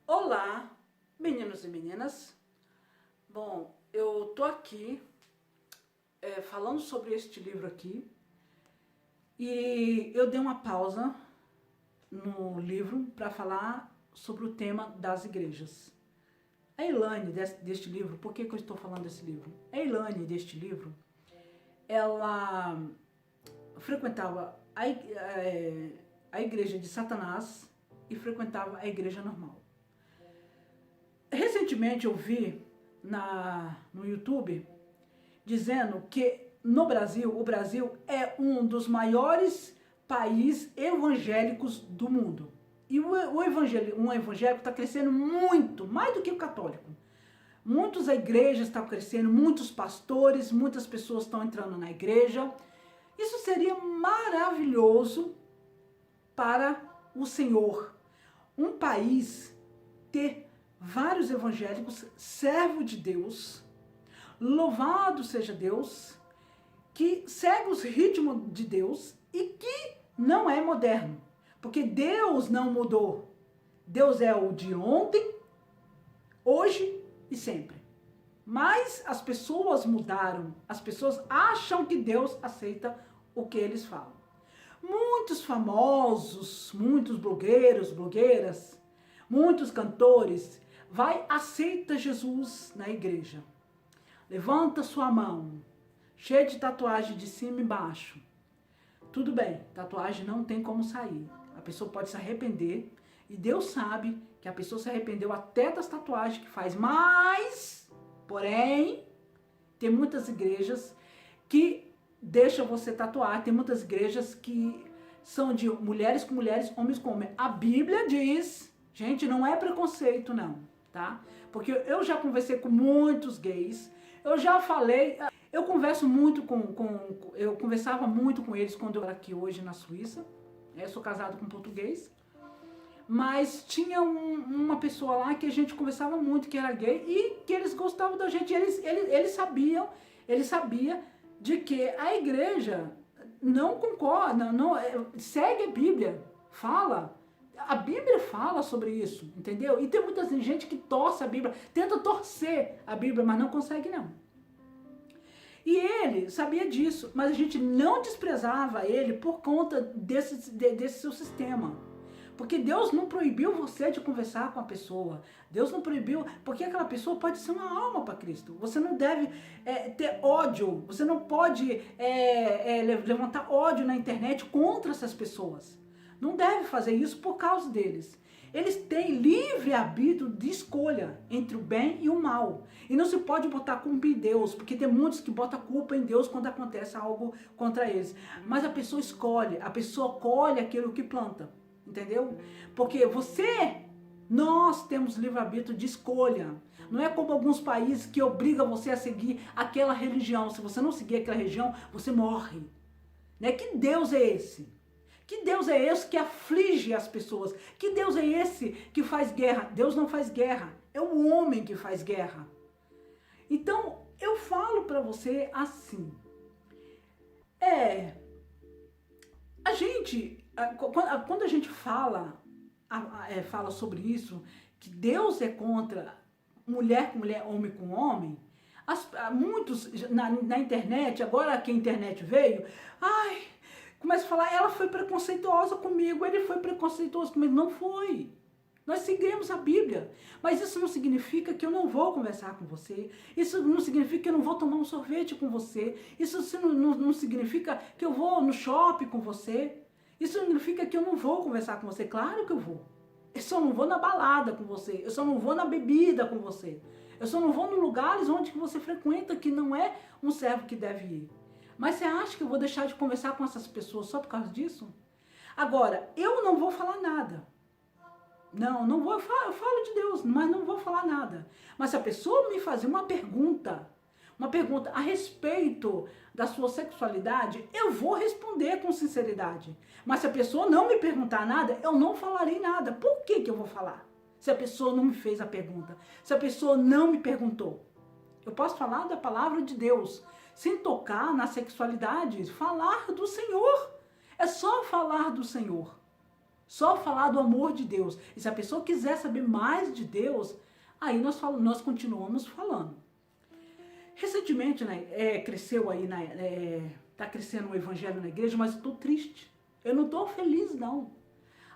Olá, meninos e meninas. Bom, eu tô aqui falando sobre este livro aqui e eu dei uma pausa no livro para falar sobre o tema das igrejas. A Elaine deste livro, por que eu estou falando desse livro? A Elaine deste livro, ela frequentava a igreja de Satanás e frequentava a igreja normal. Recentemente eu vi no YouTube dizendo que no Brasil, o Brasil é um dos maiores países evangélicos do mundo. E um evangélico está crescendo muito, mais do que o católico. Muitas igrejas estão crescendo, muitos pastores, muitas pessoas estão entrando na igreja. Isso seria maravilhoso para o Senhor. Um país ter vários evangélicos, servo de Deus, louvado seja Deus, que segue os ritmos de Deus e que não é moderno. Porque Deus não mudou. Deus é o de ontem, hoje e sempre. Mas as pessoas mudaram. As pessoas acham que Deus aceita o que eles falam. Muitos famosos, muitos blogueiros, blogueiras, muitos cantores, aceita Jesus na igreja. Levanta sua mão, cheia de tatuagem de cima e embaixo. Tudo bem, tatuagem não tem como sair. A pessoa pode se arrepender e Deus sabe que a pessoa se arrependeu até das tatuagens que faz. Mas, porém, tem muitas igrejas que deixam você tatuar. Tem muitas igrejas que são de mulheres com mulheres, homens com homens. A Bíblia diz, gente, não é preconceito não, tá? Porque eu já conversei com muitos gays, eu já falei... Eu conversava muito com eles quando eu era aqui hoje na Suíça. Eu sou casado com um português. Mas tinha uma pessoa lá que a gente conversava muito, que era gay, e que eles gostavam da gente. Eles sabiam de que a igreja não concorda, segue a Bíblia, fala. A Bíblia fala sobre isso, entendeu? E tem muita gente que torce a Bíblia, tenta torcer a Bíblia, mas não consegue não. E ele sabia disso, mas a gente não desprezava ele por conta desse seu sistema. Porque Deus não proibiu você de conversar com a pessoa. Deus não proibiu, porque aquela pessoa pode ser uma alma para Cristo. Você não deve ter ódio, você não pode levantar ódio na internet contra essas pessoas. Não deve fazer isso por causa deles. Eles têm livre-arbítrio de escolha entre o bem e o mal. E não se pode botar culpa em Deus, porque tem muitos que botam culpa em Deus quando acontece algo contra eles. Mas a pessoa escolhe, a pessoa colhe aquilo que planta, entendeu? Porque nós temos livre-arbítrio de escolha. Não é como alguns países que obrigam você a seguir aquela religião. Se você não seguir aquela religião, você morre. Né? Que Deus é esse? Que Deus é esse que aflige as pessoas? Que Deus é esse que faz guerra? Deus não faz guerra, é o homem que faz guerra. Então, eu falo para você assim, quando a gente fala sobre isso, que Deus é contra mulher com mulher, homem com homem, muitos na internet, agora que a internet veio, começa a falar, ela foi preconceituosa comigo, ele foi preconceituoso comigo. Não foi. Nós seguimos a Bíblia. Mas isso não significa que eu não vou conversar com você. Isso não significa que eu não vou tomar um sorvete com você. Isso não significa que eu vou no shopping com você. Isso significa que eu não vou conversar com você. Claro que eu vou. Eu só não vou na balada com você. Eu só não vou na bebida com você. Eu só não vou nos lugares onde você frequenta, que não é um servo que deve ir. Mas você acha que eu vou deixar de conversar com essas pessoas só por causa disso? Agora, eu não vou falar nada. Não vou, eu falo de Deus, mas não vou falar nada. Mas se a pessoa me fazer uma pergunta a respeito da sua sexualidade, eu vou responder com sinceridade. Mas se a pessoa não me perguntar nada, eu não falarei nada. Por que eu vou falar? Se a pessoa não me fez a pergunta, se a pessoa não me perguntou. Eu posso falar da palavra de Deus, sem tocar na sexualidade, falar do Senhor. É só falar do Senhor. Só falar do amor de Deus. E se a pessoa quiser saber mais de Deus, aí nós continuamos falando. Recentemente, né, cresceu aí, tá crescendo o evangelho na igreja, mas eu tô triste. Eu não tô feliz, não.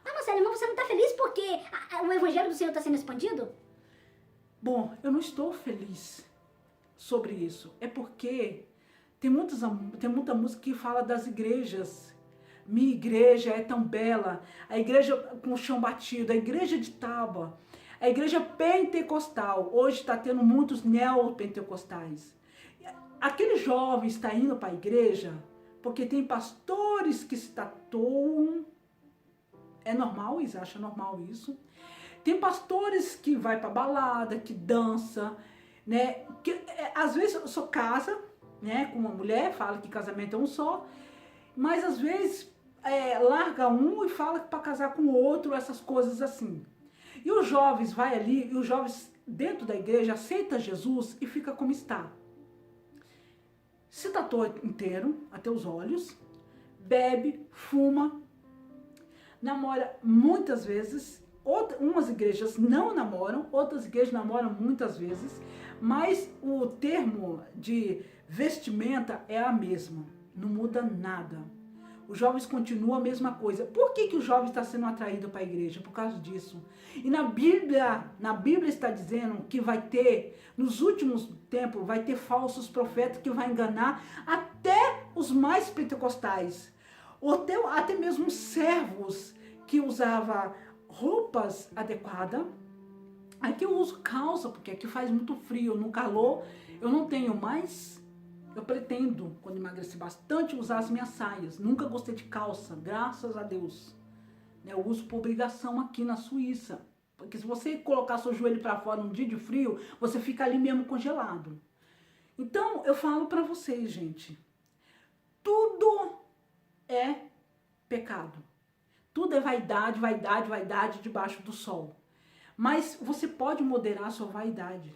Ah, Marcelo, irmão, você não tá feliz porque o evangelho do Senhor está sendo expandido? Bom, eu não estou feliz sobre isso. É porque tem muita música que fala das igrejas. Minha igreja é tão bela. A igreja com o chão batido, a igreja de tábua, a igreja pentecostal. Hoje está tendo muitos neopentecostais. Aquele jovem está indo para a igreja porque tem pastores que se tatuam. É normal, eles acham normal isso. Tem pastores que vai para balada, que dança, né? Que, às vezes só casa, né, com uma mulher, fala que casamento é um só, mas às vezes larga um e fala para casar com o outro, essas coisas assim. E os jovens vai ali, e os jovens dentro da igreja aceita Jesus e fica como está. Se tatua inteiro, até os olhos, bebe, fuma, namora muitas vezes. Umas igrejas não namoram, outras igrejas namoram muitas vezes, mas o termo de vestimenta é a mesma, não muda nada. Os jovens continuam a mesma coisa. Por que o jovem está sendo atraído para a igreja? Por causa disso. E na Bíblia está dizendo que vai ter, nos últimos tempos, vai ter falsos profetas que vai enganar até os mais pentecostais. Ou até mesmo servos que usavam roupas adequadas. Aqui eu uso calça, porque aqui faz muito frio. No calor eu não tenho mais. Eu pretendo, quando emagrecer bastante, usar as minhas saias. Nunca gostei de calça, graças a Deus. Eu uso por obrigação aqui na Suíça. Porque se você colocar seu joelho para fora num dia de frio, você fica ali mesmo congelado. Então, eu falo para vocês, gente. Tudo é pecado. Tudo é vaidade, vaidade, vaidade debaixo do sol. Mas você pode moderar a sua vaidade.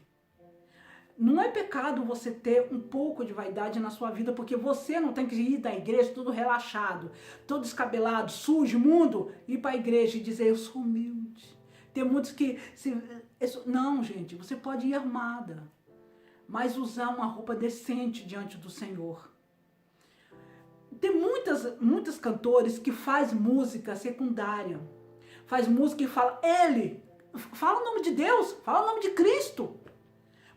Não é pecado você ter um pouco de vaidade na sua vida, porque você não tem que ir da igreja todo relaxado, todo descabelado, sujo, imundo, ir para a igreja e dizer, eu sou humilde. Tem muitos que... Não, gente, você pode ir armada, mas usar uma roupa decente diante do Senhor. Tem muitos cantores que faz música secundária, faz música e fala, fala o nome de Deus, fala o nome de Cristo.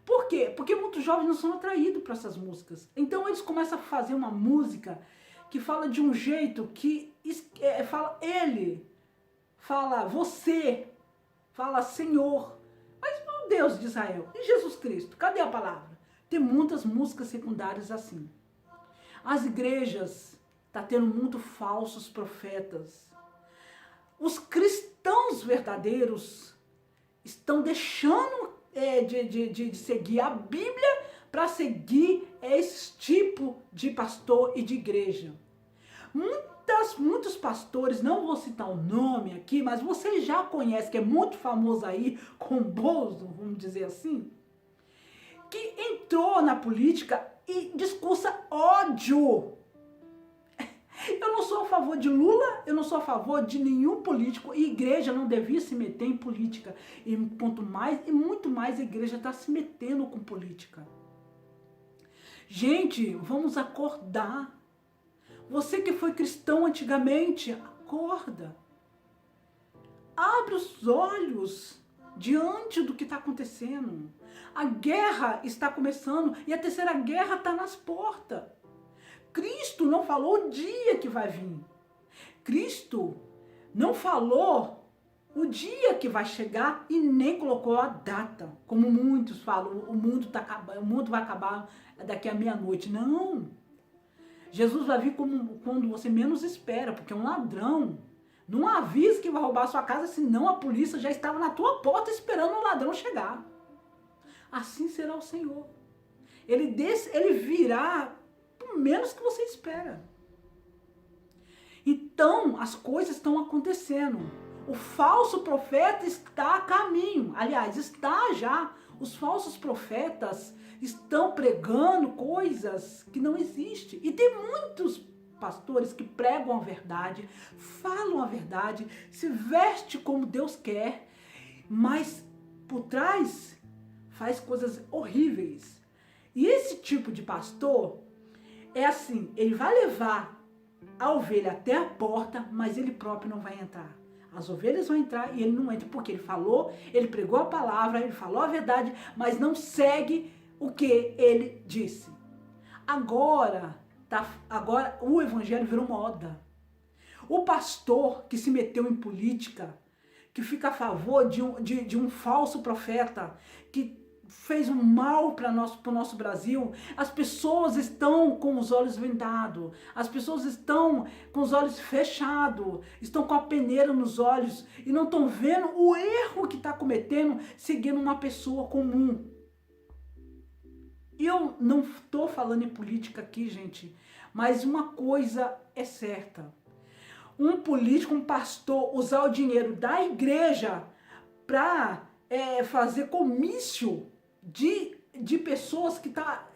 Por quê? Porque muitos jovens não são atraídos para essas músicas. Então eles começam a fazer uma música que fala de um jeito que fala fala você, fala Senhor. Mas o Deus de Israel, e Jesus Cristo, cadê a palavra? Tem muitas músicas secundárias assim. As igrejas estão tendo muito falsos profetas. Os cristãos verdadeiros estão deixando de seguir a Bíblia para seguir esse tipo de pastor e de igreja. Muitos pastores, não vou citar o nome aqui, mas você já conhece, que é muito famoso aí, com Bozo, vamos dizer assim, que entrou na política e discursa ódio. Eu não sou a favor de Lula, eu não sou a favor de nenhum político, e a igreja não devia se meter em política. E muito mais a igreja está se metendo com política. Gente, vamos acordar. Você que foi cristão antigamente, acorda. Abre os olhos diante do que está acontecendo. A guerra está começando e a terceira guerra está nas portas. Cristo não falou o dia que vai vir. Cristo não falou o dia que vai chegar e nem colocou a data. Como muitos falam, o mundo vai acabar daqui a meia-noite. Não. Jesus vai vir quando você menos espera, porque é um ladrão. Não avisa que vai roubar a sua casa, senão a polícia já estava na tua porta esperando o ladrão chegar. Assim será o Senhor. Ele virá menos que você espera. Então, as coisas estão acontecendo. O falso profeta está a caminho. Aliás, está já. Os falsos profetas estão pregando coisas que não existem. E tem muitos pastores que pregam a verdade, falam a verdade, se veste como Deus quer, mas por trás faz coisas horríveis. E esse tipo de pastor é assim, ele vai levar a ovelha até a porta, mas ele próprio não vai entrar. As ovelhas vão entrar e ele não entra, porque ele falou, ele pregou a palavra, ele falou a verdade, mas não segue o que ele disse. Agora o evangelho virou moda. O pastor que se meteu em política, que fica a favor de um falso profeta, que fez um mal para o nosso Brasil, as pessoas estão com os olhos vendados, as pessoas estão com os olhos fechados, estão com a peneira nos olhos e não estão vendo o erro que está cometendo seguindo uma pessoa comum. Eu não estou falando em política aqui, gente, mas uma coisa é certa. Um político, um pastor, usar o dinheiro da igreja para fazer comício de pessoas que tá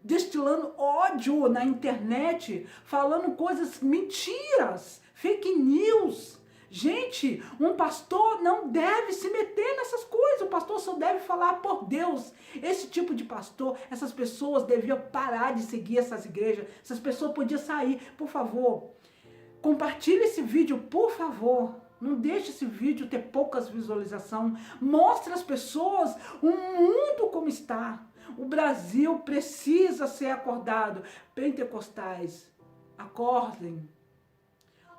destilando ódio na internet, falando coisas mentiras, fake news. Gente, um pastor não deve se meter nessas coisas, o pastor só deve falar por Deus. Esse tipo de pastor, essas pessoas deviam parar de seguir essas igrejas, essas pessoas podiam sair, por favor. Compartilhe esse vídeo, por favor. Não deixe esse vídeo ter poucas visualizações. Mostre às pessoas o mundo como está. O Brasil precisa ser acordado. Pentecostais, acordem.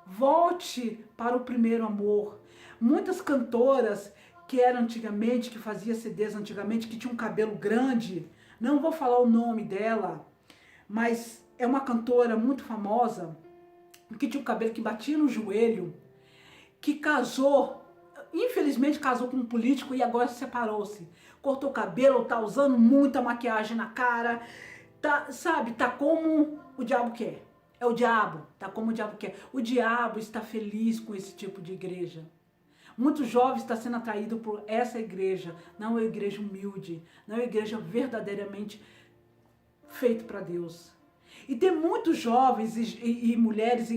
Volte para o primeiro amor. Muitas cantoras que eram antigamente, que faziam CDs antigamente, que tinham um cabelo grande, não vou falar o nome dela, mas é uma cantora muito famosa, que tinha um cabelo que batia no joelho, que casou, infelizmente casou com um político e agora separou-se. Cortou o cabelo, tá usando muita maquiagem na cara, tá, sabe, tá como o diabo quer. É o diabo, tá como o diabo quer. O diabo está feliz com esse tipo de igreja. Muitos jovens estão sendo atraídos por essa igreja. Não é uma igreja humilde, não é uma igreja verdadeiramente feita para Deus. E tem muitos jovens e mulheres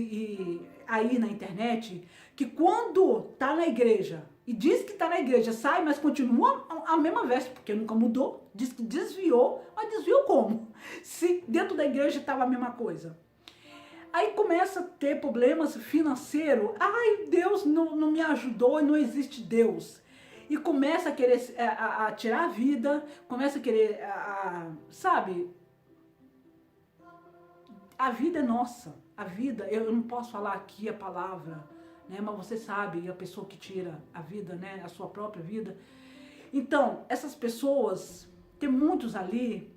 aí na internet que quando tá na igreja e diz que tá na igreja, sai, mas continua a mesma veste, porque nunca mudou, diz que desviou, mas desviou como? Se dentro da igreja estava a mesma coisa. Aí começa a ter problemas financeiros. Ai, Deus não me ajudou e não existe Deus. E começa a querer a tirar a vida, começa a querer, sabe? A vida é nossa. A vida, eu não posso falar aqui a palavra, né? Mas você sabe, a pessoa que tira a vida, né? A sua própria vida. Então, essas pessoas, tem muitos ali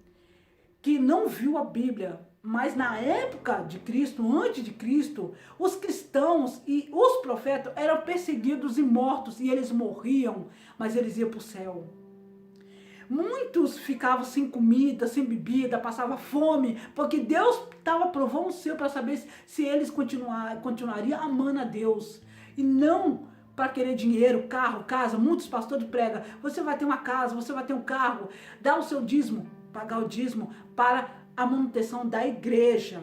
que não viu a Bíblia. Mas na época de Cristo, antes de Cristo, os cristãos e os profetas eram perseguidos e mortos. E eles morriam, mas eles iam para o céu. Muitos ficavam sem comida, sem bebida, passavam fome, porque Deus estava provando o seu para saber se eles continuariam amando a Deus. E não para querer dinheiro, carro, casa. Muitos pastores pregam, você vai ter uma casa, você vai ter um carro, dá o seu dízimo, pagar o dízimo para a manutenção da igreja,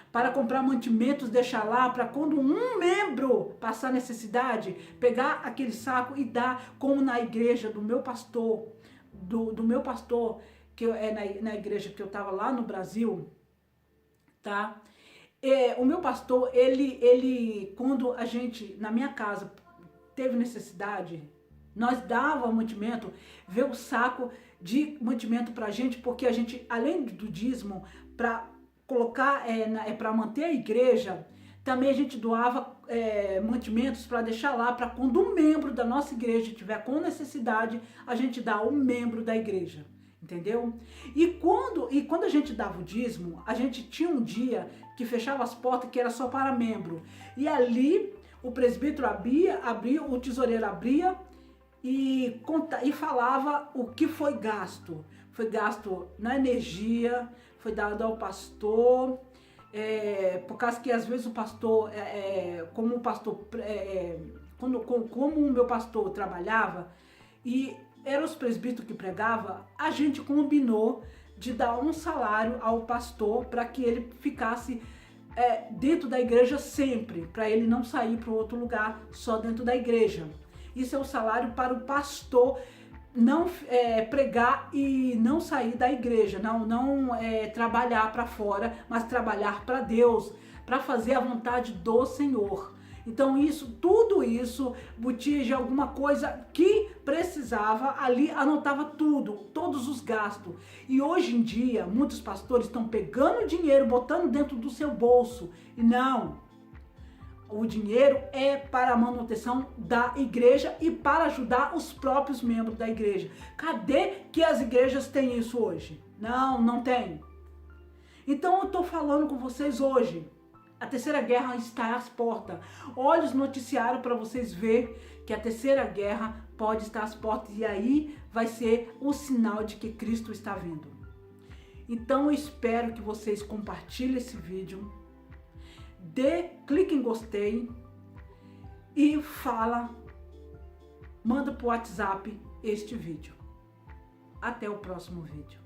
para comprar mantimentos, deixar lá, para quando um membro passar necessidade, pegar aquele saco e dar, como na igreja do meu pastor, do meu pastor, que é na igreja que eu estava lá no Brasil, tá? O meu pastor, ele quando a gente, na minha casa, teve necessidade, nós dava mantimento, veio o saco de mantimento pra gente, porque a gente, além do dízimo, para colocar, para manter a igreja, também a gente doava mantimentos para deixar lá, para quando um membro da nossa igreja tiver com necessidade, a gente dá ao membro da igreja, entendeu? E quando a gente dava o dízimo, a gente tinha um dia que fechava as portas que era só para membro, e ali o presbítero abria, o tesoureiro abria, e falava o que foi gasto. Foi gasto na energia, foi dado ao pastor, por causa que às vezes o pastor, como o meu pastor trabalhava, e eram os presbíteros que pregavam, a gente combinou de dar um salário ao pastor para que ele ficasse dentro da igreja sempre, para ele não sair para outro lugar, só dentro da igreja. Isso é o salário para o pastor não pregar e não sair da igreja, não trabalhar para fora, mas trabalhar para Deus, para fazer a vontade do Senhor. Então tudo isso, Botija, alguma coisa que precisava, ali anotava tudo, todos os gastos. E hoje em dia, muitos pastores estão pegando dinheiro, botando dentro do seu bolso. E não, o dinheiro é para a manutenção da igreja e para ajudar os próprios membros da igreja. Cadê que as igrejas têm isso hoje? Não tem. Então eu estou falando com vocês hoje. A terceira guerra está às portas. Olha os noticiários para vocês verem que a terceira guerra pode estar às portas. E aí vai ser o sinal de que Cristo está vindo. Então eu espero que vocês compartilhem esse vídeo. Clique em gostei. E manda para o WhatsApp este vídeo. Até o próximo vídeo.